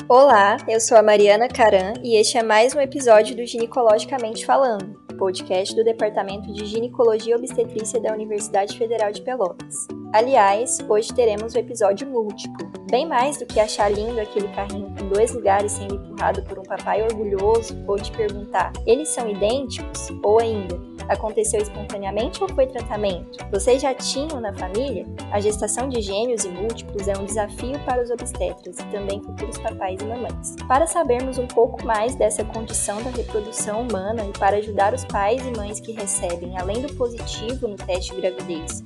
Olá, eu sou a Mariana Caran e este é mais um episódio do Ginecologicamente Falando, podcast do Departamento de Ginecologia e Obstetrícia da Universidade Federal de Pelotas. Aliás, hoje teremos um episódio múltiplo, bem mais do que achar lindo aquele carrinho com 2 lugares sendo empurrado por um papai orgulhoso ou te perguntar, eles são idênticos? Ou ainda, aconteceu espontaneamente ou foi tratamento? Vocês já tinham na família? A gestação de gêmeos e múltiplos é um desafio para os obstetras e também futuros papais e mamães. Para sabermos um pouco mais dessa condição da reprodução humana e para ajudar os pais e mães que recebem, além do positivo no teste de gravidez,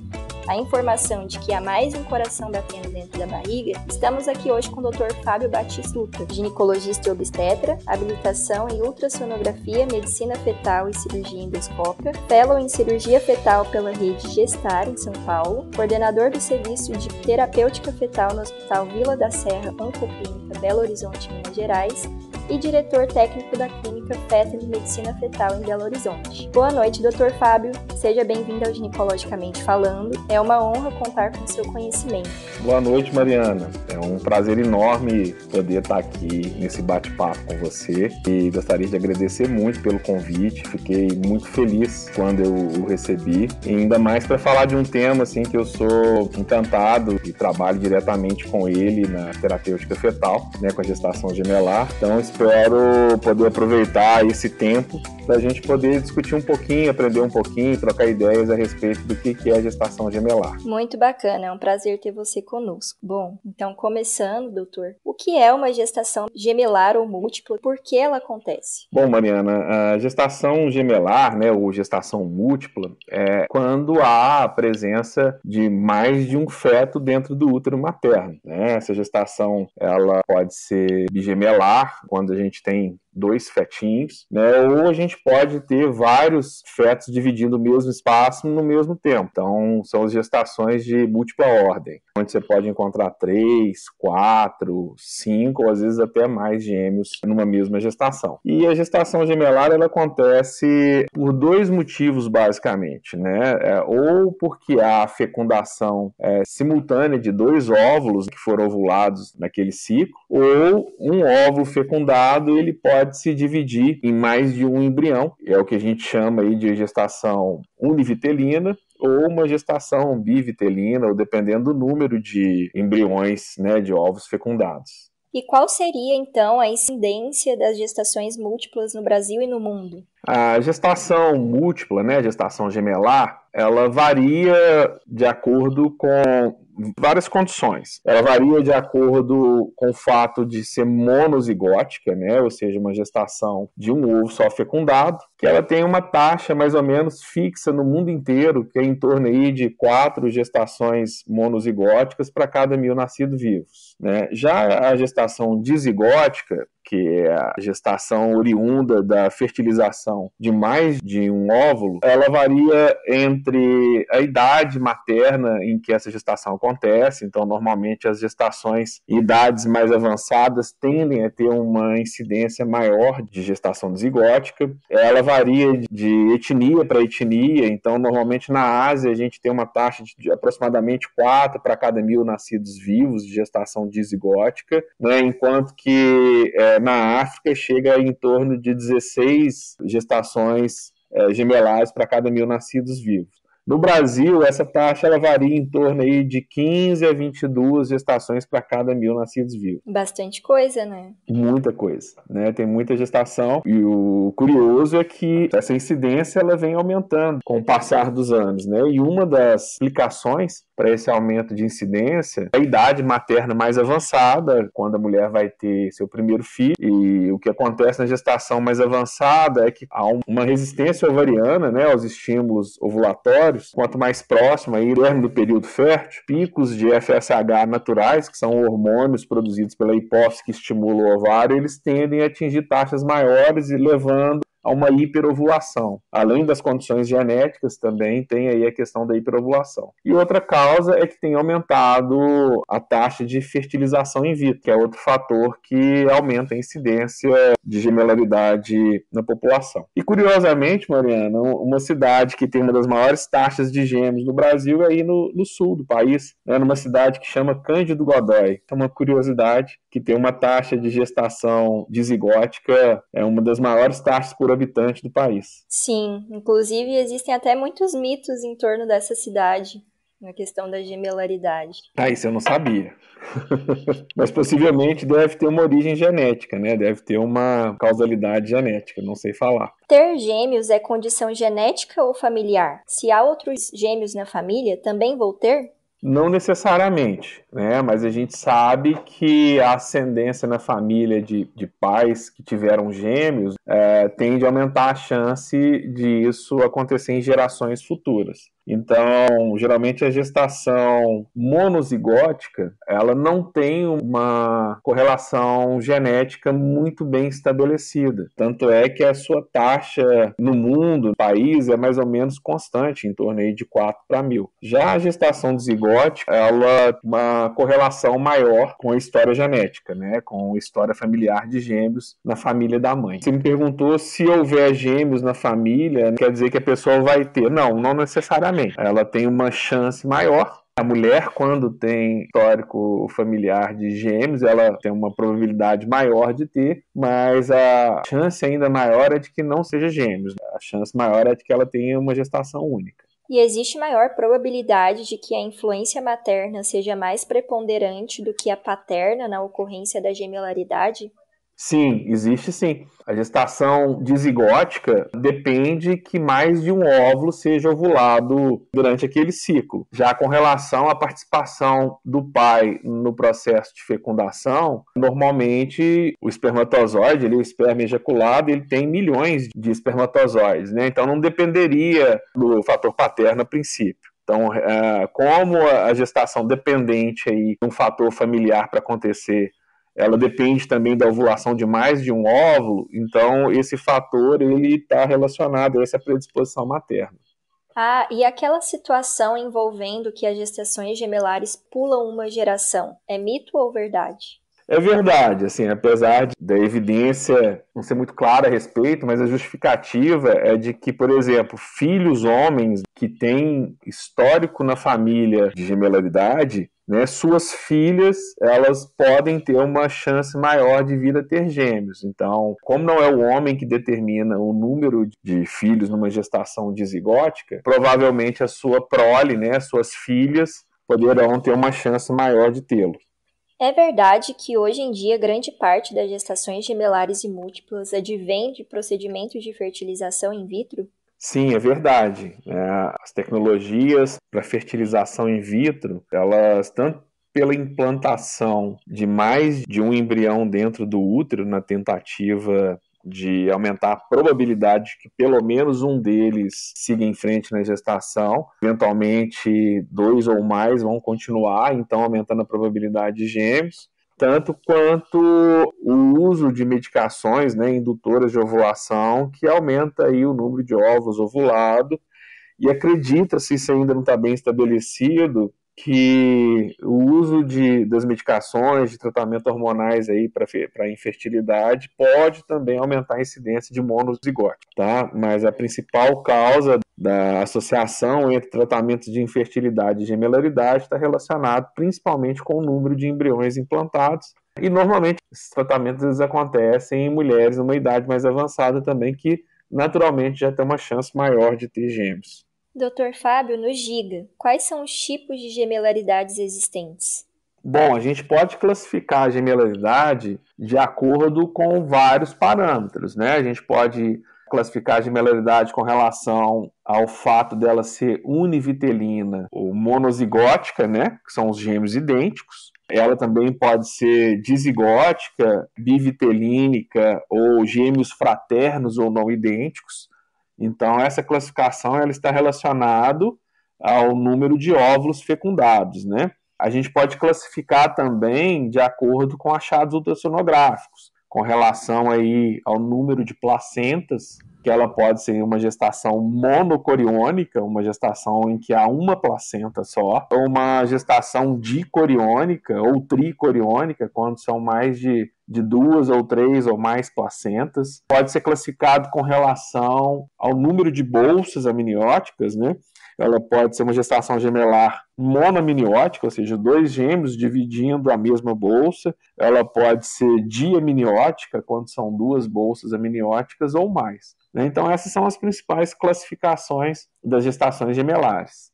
a informação de que há mais um coração batendo dentro da barriga, estamos aqui hoje com o Dr. Fábio Batistuta, ginecologista e obstetra, habilitação em ultrassonografia, medicina fetal e cirurgia endoscópica, fellow em cirurgia fetal pela rede Gestar, em São Paulo, coordenador do serviço de terapêutica fetal no Hospital Vila da Serra Oncoclínica, Belo Horizonte, Minas Gerais, e diretor técnico da Clínica Fetal Medicina Fetal em Belo Horizonte. Boa noite, Dr. Fábio. Seja bem-vindo ao Ginecologicamente Falando. É uma honra contar com seu conhecimento. Boa noite, Mariana. É um prazer enorme poder estar aqui nesse bate-papo com você e gostaria de agradecer muito pelo convite. Fiquei muito feliz quando eu o recebi, e ainda mais para falar de um tema assim que eu sou encantado e trabalho diretamente com ele na terapêutica fetal, com a gestação gemelar. Então, espero poder aproveitar esse tempo para a gente poder discutir um pouquinho, aprender um pouquinho, trocar ideias a respeito do que é a gestação gemelar. Muito bacana, é um prazer ter você conosco. Bom, então começando, doutor, o que é uma gestação gemelar ou múltipla? Por que ela acontece? Bom, Mariana, a gestação gemelar, ou gestação múltipla, é quando há a presença de mais de um feto dentro do útero materno. Essa gestação, ela pode ser bigemelar, quando a gente tem 2 fetinhos, ou a gente pode ter vários fetos dividindo o mesmo espaço no mesmo tempo. Então, são as gestações de múltipla ordem, onde você pode encontrar 3, 4, 5, ou às vezes até mais gêmeos numa mesma gestação. E a gestação gemelar, ela acontece por 2 motivos, basicamente, ou porque há fecundação simultânea de 2 óvulos que foram ovulados naquele ciclo, ou um óvulo fecundado, ele pode se dividir em mais de um embrião, é o que a gente chama aí de gestação univitelina, ou uma gestação bivitelina, ou dependendo do número de embriões, de ovos fecundados. E qual seria, então, a incidência das gestações múltiplas no Brasil e no mundo? A gestação múltipla, a gestação gemelar, ela varia de acordo com várias condições. Ela varia de acordo com o fato de ser monozigótica, ou seja, uma gestação de um ovo só fecundado, que ela tem uma taxa mais ou menos fixa no mundo inteiro, que é em torno aí de 4 gestações monozigóticas para cada 1.000 nascidos vivos. Já a gestação dizigótica, que é a gestação oriunda da fertilização de mais de um óvulo, ela varia entre a idade materna em que essa gestação acontece. Então, normalmente, as gestações em idades mais avançadas tendem a ter uma incidência maior de gestação dizigótica. Ela varia de etnia para etnia. Então, normalmente, na Ásia, a gente tem uma taxa de aproximadamente 4 para cada 1.000 nascidos vivos de gestação dizigótica, enquanto que na África chega em torno de 16 gestações gemelares para cada 1.000 nascidos vivos. No Brasil, essa taxa ela varia em torno aí de 15 a 22 gestações para cada 1.000 nascidos vivos. Bastante coisa, né? Muita coisa, Tem muita gestação, e o curioso é que essa incidência ela vem aumentando com o passar dos anos, E uma das explicações para esse aumento de incidência é a idade materna mais avançada, quando a mulher vai ter seu primeiro filho. E o que acontece na gestação mais avançada é que há uma resistência ovariana, aos estímulos ovulatórios. Quanto mais próximo aí do período fértil, picos de FSH naturais, que são hormônios produzidos pela hipófise que estimulam o ovário, eles tendem a atingir taxas maiores e levando a uma hiperovulação. Além das condições genéticas, também tem aí a questão da hiperovulação. E outra causa é que tem aumentado a taxa de fertilização in vitro, que é outro fator que aumenta a incidência de gemelaridade na população. E curiosamente, Mariana, uma cidade que tem uma das maiores taxas de gêmeos no Brasil é aí no sul do país, né, numa cidade que chama Cândido Godói. É uma curiosidade que tem uma taxa de gestação dizigótica, é uma das maiores taxas por habitante do país. Sim, inclusive existem até muitos mitos em torno dessa cidade, na questão da gemelaridade. Isso eu não sabia. Mas possivelmente deve ter uma origem genética, né? Deve ter uma causalidade genética, não sei falar. Ter gêmeos é condição genética ou familiar? Se há outros gêmeos na família, também vou ter? Não necessariamente, né? Mas a gente sabe que a ascendência na família de pais que tiveram gêmeos tende a aumentar a chance disso acontecer em gerações futuras. Então, geralmente a gestação monozigótica, ela não tem uma correlação genética muito bem estabelecida. Tanto é que a sua taxa no mundo, no país, é mais ou menos constante, em torno aí de 4 para 1.000. Já a gestação dizigótica, ela tem uma correlação maior com a história genética, né? Com a história familiar de gêmeos na família da mãe. Você me perguntou se houver gêmeos na família, quer dizer que a pessoa vai ter. Não necessariamente. Ela tem uma chance maior. A mulher, quando tem histórico familiar de gêmeos, ela tem uma probabilidade maior de ter, mas a chance ainda maior é de que não seja gêmeos. A chance maior é de que ela tenha uma gestação única. E existe maior probabilidade de que a influência materna seja mais preponderante do que a paterna na ocorrência da gemelaridade? Sim, existe sim. A gestação dizigótica depende que mais de um óvulo seja ovulado durante aquele ciclo. Já com relação à participação do pai no processo de fecundação, normalmente o espermatozoide, o esperma ejaculado, ele tem milhões de espermatozoides, né? Então não dependeria do fator paterno a princípio. Então, como a gestação dependente aí de um fator familiar para acontecer, ela depende também da ovulação de mais de um óvulo, então esse fator ele está relacionado a essa predisposição materna. E aquela situação envolvendo que as gestações gemelares pulam uma geração, é mito ou verdade? É verdade, assim, apesar da evidência não ser muito clara a respeito, mas a justificativa é de que, por exemplo, filhos homens que têm histórico na família de gemelaridade, né, suas filhas, elas podem ter uma chance maior de vir a ter gêmeos. Então, como não é o homem que determina o número de filhos numa gestação dizigótica, provavelmente a sua prole, né, suas filhas, poderão ter uma chance maior de tê-lo. É verdade que hoje em dia grande parte das gestações gemelares e múltiplas advém de procedimentos de fertilização in vitro? Sim, é verdade. As tecnologias para fertilização in vitro, elas tanto pela implantação de mais de um embrião dentro do útero, na tentativa de aumentar a probabilidade de que pelo menos um deles siga em frente na gestação. Eventualmente, 2 ou mais vão continuar, então aumentando a probabilidade de gêmeos. Tanto quanto o uso de medicações, né, indutoras de ovulação, que aumenta aí o número de óvulos ovulados. E acredita-se, isso ainda não está bem estabelecido, que o uso das medicações, de tratamento hormonais aí para infertilidade pode também aumentar a incidência de monozigótica, tá? Mas a principal causa da associação entre tratamentos de infertilidade e gemelaridade está relacionado principalmente com o número de embriões implantados. E normalmente esses tratamentos eles acontecem em mulheres numa idade mais avançada também, que naturalmente já tem uma chance maior de ter gêmeos. Dr. Fábio, nos diga, quais são os tipos de gemelaridades existentes? Bom, a gente pode classificar a gemelaridade de acordo com vários parâmetros, né? A gente pode classificar a gemelaridade com relação ao fato dela ser univitelina ou monozigótica, né? Que são os gêmeos idênticos. Ela também pode ser dizigótica, bivitelínica ou gêmeos fraternos ou não idênticos. Então, essa classificação ela está relacionada ao número de óvulos fecundados, né? A gente pode classificar também de acordo com achados ultrassonográficos, com relação aí ao número de placentas que ela pode ser uma gestação monocoriônica, uma gestação em que há uma placenta só, ou uma gestação dicoriônica ou tricoriônica, quando são mais de 2 ou 3 ou mais placentas. Pode ser classificado com relação ao número de bolsas amnióticas, né? Ela pode ser uma gestação gemelar monoamniótica, ou seja, 2 gêmeos dividindo a mesma bolsa. Ela pode ser diamniótica, quando são 2 bolsas amnióticas ou mais. Então, essas são as principais classificações das gestações gemelares.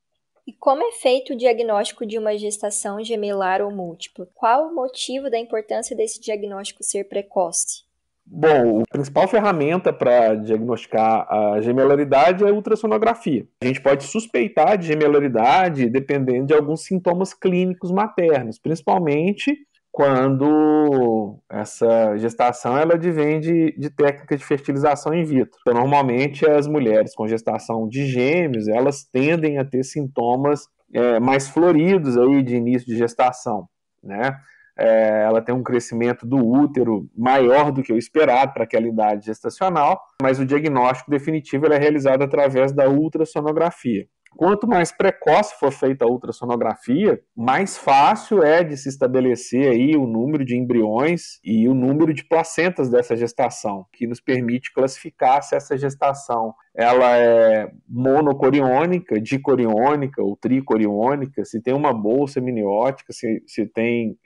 E como é feito o diagnóstico de uma gestação gemelar ou múltipla? Qual o motivo da importância desse diagnóstico ser precoce? Bom, a principal ferramenta para diagnosticar a gemelaridade é a ultrassonografia. A gente pode suspeitar de gemelaridade dependendo de alguns sintomas clínicos maternos, principalmente quando essa gestação ela advém de técnica de fertilização in vitro. Então, normalmente, as mulheres com gestação de gêmeos, elas tendem a ter sintomas mais floridos aí de início de gestação, né? Ela tem um crescimento do útero maior do que o esperado para aquela idade gestacional, mas o diagnóstico definitivo é realizado através da ultrassonografia. Quanto mais precoce for feita a ultrassonografia, mais fácil é de se estabelecer aí o número de embriões e o número de placentas dessa gestação, que nos permite classificar se essa gestação ela é monocoriônica, dicoriônica ou tricoriônica, se tem uma bolsa amniótica, se tem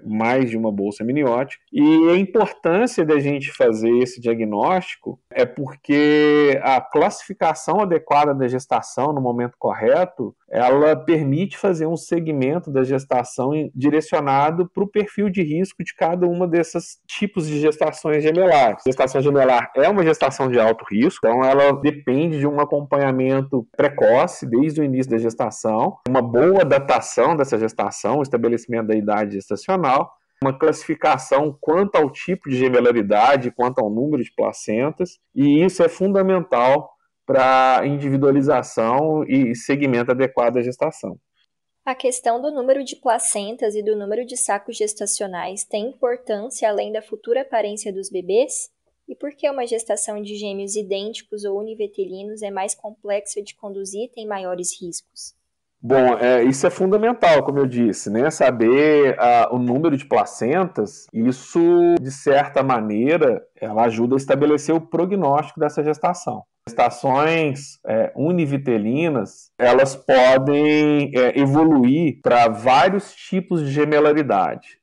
mais de uma bolsa amniótica. E a importância da gente fazer esse diagnóstico é porque a classificação adequada da gestação no momento correto, ela permite fazer um segmento da gestação direcionado para o perfil de risco de cada uma desses tipos de gestações gemelares. A gestação gemelar é uma gestação de alto risco, então ela depende de um acompanhamento precoce desde o início da gestação, uma boa datação dessa gestação, o estabelecimento da idade gestacional, uma classificação quanto ao tipo de gemelaridade, quanto ao número de placentas, e isso é fundamental para individualização e segmento adequado da gestação. A questão do número de placentas e do número de sacos gestacionais tem importância além da futura aparência dos bebês? E por que uma gestação de gêmeos idênticos ou univetelinos é mais complexa de conduzir e tem maiores riscos? Bom, isso é fundamental, como eu disse, né? Saber o número de placentas, isso, de certa maneira, ela ajuda a estabelecer o prognóstico dessa gestação. Gestações univitelinas, elas podem evoluir para vários tipos de gemelaridade.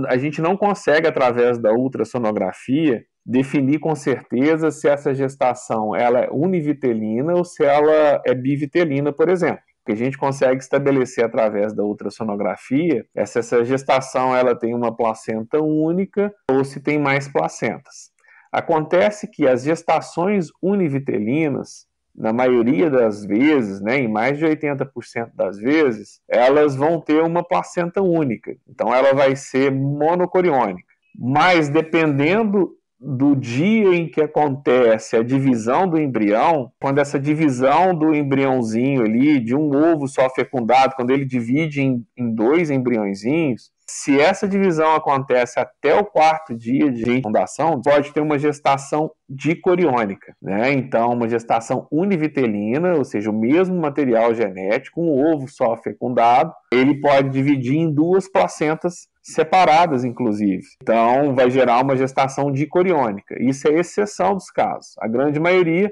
A gente não consegue, através da ultrassonografia, definir com certeza se essa gestação ela é univitelina ou se ela é bivitelina, por exemplo. Que a gente consegue estabelecer através da ultrassonografia se essa gestação ela tem uma placenta única ou se tem mais placentas. Acontece que as gestações univitelinas, na maioria das vezes, né, em mais de 80% das vezes, elas vão ter uma placenta única. Então ela vai ser monocoriônica. Mas dependendo do dia em que acontece a divisão do embrião, quando essa divisão do embriãozinho ali, de um ovo só fecundado, quando ele divide em 2 embriõezinhos, se essa divisão acontece até o 4º dia de fecundação, pode ter uma gestação dicoriônica, né? Então, uma gestação univitelina, ou seja, o mesmo material genético, um ovo só fecundado, ele pode dividir em 2 placentas separadas, inclusive. Então, vai gerar uma gestação dicoriônica. Isso é exceção dos casos. A grande maioria,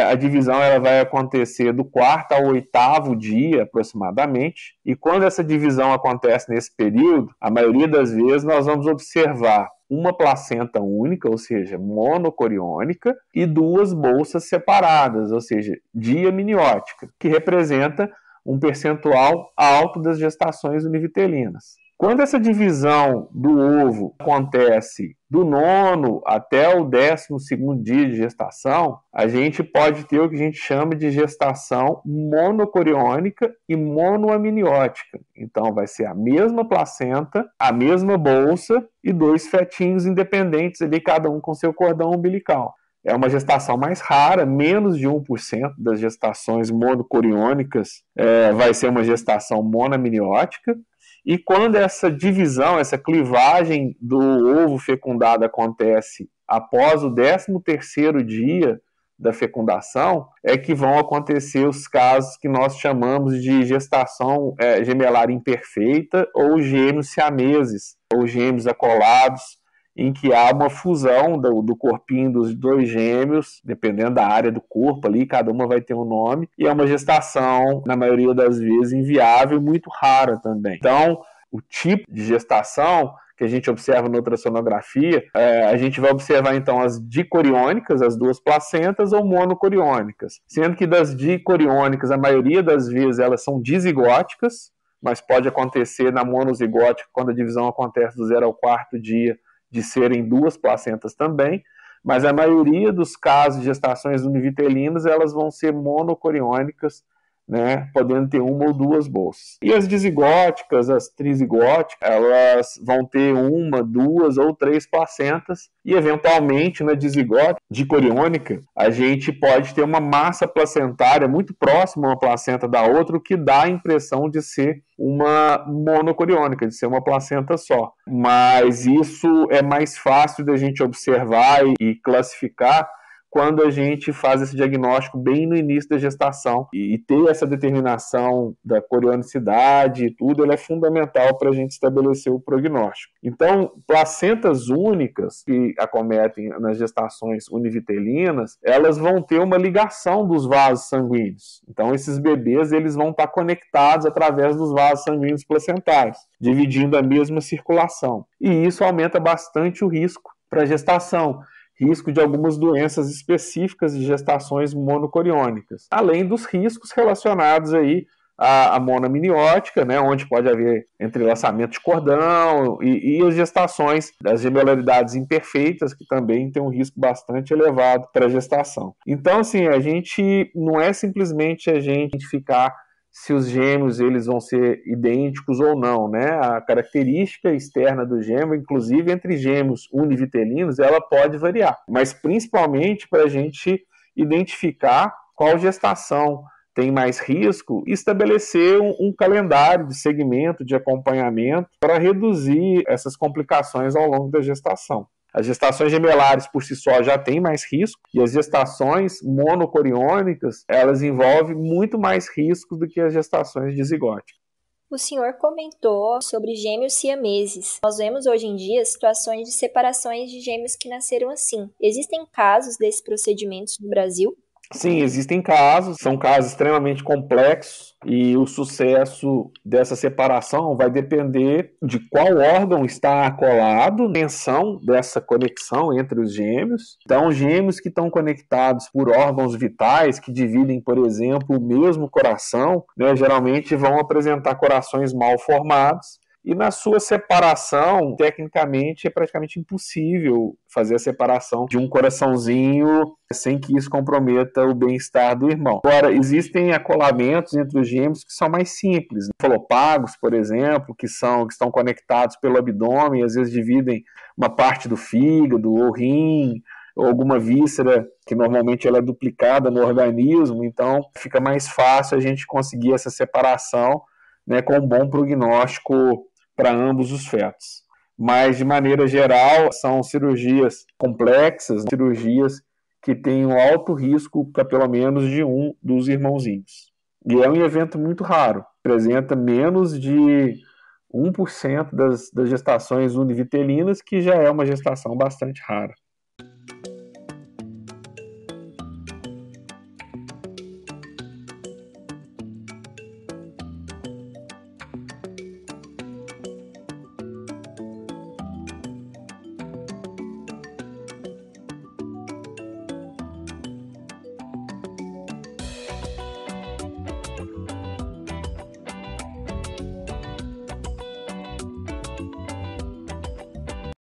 a divisão ela vai acontecer do 4º ao 8º dia, aproximadamente. E quando essa divisão acontece nesse período, a maioria das vezes nós vamos observar uma placenta única, ou seja, monocoriônica, e 2 bolsas separadas, ou seja, diamniótica, que representa um percentual alto das gestações univitelinas. Quando essa divisão do ovo acontece do 9º até o 12º dia de gestação, a gente pode ter o que a gente chama de gestação monocoriônica e monoamniótica. Então, vai ser a mesma placenta, a mesma bolsa e 2 fetinhos independentes ali, cada um com seu cordão umbilical. É uma gestação mais rara, menos de 1% das gestações monocoriônicas vai ser uma gestação monoamniótica. E quando essa divisão, essa clivagem do ovo fecundado acontece após o 13º dia da fecundação, é que vão acontecer os casos que nós chamamos de gestação gemelar imperfeita ou gêmeos siameses, ou gêmeos acolados, em que há uma fusão do corpinho dos dois gêmeos, dependendo da área do corpo ali, cada uma vai ter um nome, e é uma gestação, na maioria das vezes, inviável e muito rara também. Então, o tipo de gestação que a gente observa na ultrassonografia, a gente vai observar então as dicoriônicas, as duas placentas, ou monocoriônicas, sendo que das dicoriônicas, a maioria das vezes elas são dizigóticas, mas pode acontecer na monozigótica, quando a divisão acontece do 0 ao 4º dia, de serem duas placentas também, mas a maioria dos casos de gestações univitelinas, elas vão ser monocoriônicas, né, podendo ter uma ou duas bolsas. E as dizigóticas, as trizigóticas, elas vão ter uma, duas ou três placentas, e eventualmente na dicoriônica, a gente pode ter uma massa placentária muito próxima uma placenta da outra, o que dá a impressão de ser uma monocoriônica, de ser uma placenta só. Mas isso é mais fácil da gente observar e classificar quando a gente faz esse diagnóstico bem no início da gestação. E ter essa determinação da corionicidade e tudo, ele é fundamental para a gente estabelecer o prognóstico. Então, placentas únicas que acometem nas gestações univitelinas, elas vão ter uma ligação dos vasos sanguíneos. Então, esses bebês, eles vão estar conectados através dos vasos sanguíneos placentários, dividindo a mesma circulação. E isso aumenta bastante o risco para a gestação, risco de algumas doenças específicas de gestações monocoriônicas, além dos riscos relacionados aí à monoamniótica, né, onde pode haver entrelaçamento de cordão, e as gestações das gemelaridades imperfeitas, que também tem um risco bastante elevado para a gestação. Então, assim, a gente não é simplesmente a gente identificar se os gêmeos eles vão ser idênticos ou não, né? A característica externa do gêmeo, inclusive entre gêmeos univitelinos, ela pode variar, mas principalmente para a gente identificar qual gestação tem mais risco e estabelecer um calendário de segmento, de acompanhamento, para reduzir essas complicações ao longo da gestação. As gestações gemelares por si só já têm mais risco, e as gestações monocoriônicas, elas envolvem muito mais risco do que as gestações dizigóticas. O senhor comentou sobre gêmeos siameses. Nós vemos hoje em dia situações de separações de gêmeos que nasceram assim. Existem casos desses procedimentos no Brasil? Sim, existem casos, são casos extremamente complexos, e o sucesso dessa separação vai depender de qual órgão está acolado, a tensão dessa conexão entre os gêmeos. Então, gêmeos que estão conectados por órgãos vitais, que dividem, por exemplo, o mesmo coração, né, geralmente vão apresentar corações mal formados. E na sua separação, tecnicamente, é praticamente impossível fazer a separação de um coraçãozinho sem que isso comprometa o bem-estar do irmão. Agora, existem acolamentos entre os gêmeos que são mais simples. Falopagos, por exemplo, que estão conectados pelo abdômen e às vezes dividem uma parte do fígado ou rim, ou alguma víscera que normalmente ela é duplicada no organismo, então fica mais fácil a gente conseguir essa separação, né, com um bom prognóstico para ambos os fetos. Mas, de maneira geral, são cirurgias complexas, cirurgias que têm um alto risco para pelo menos de um dos irmãozinhos. E é um evento muito raro, apresenta menos de 1% das gestações univitelinas, que já é uma gestação bastante rara.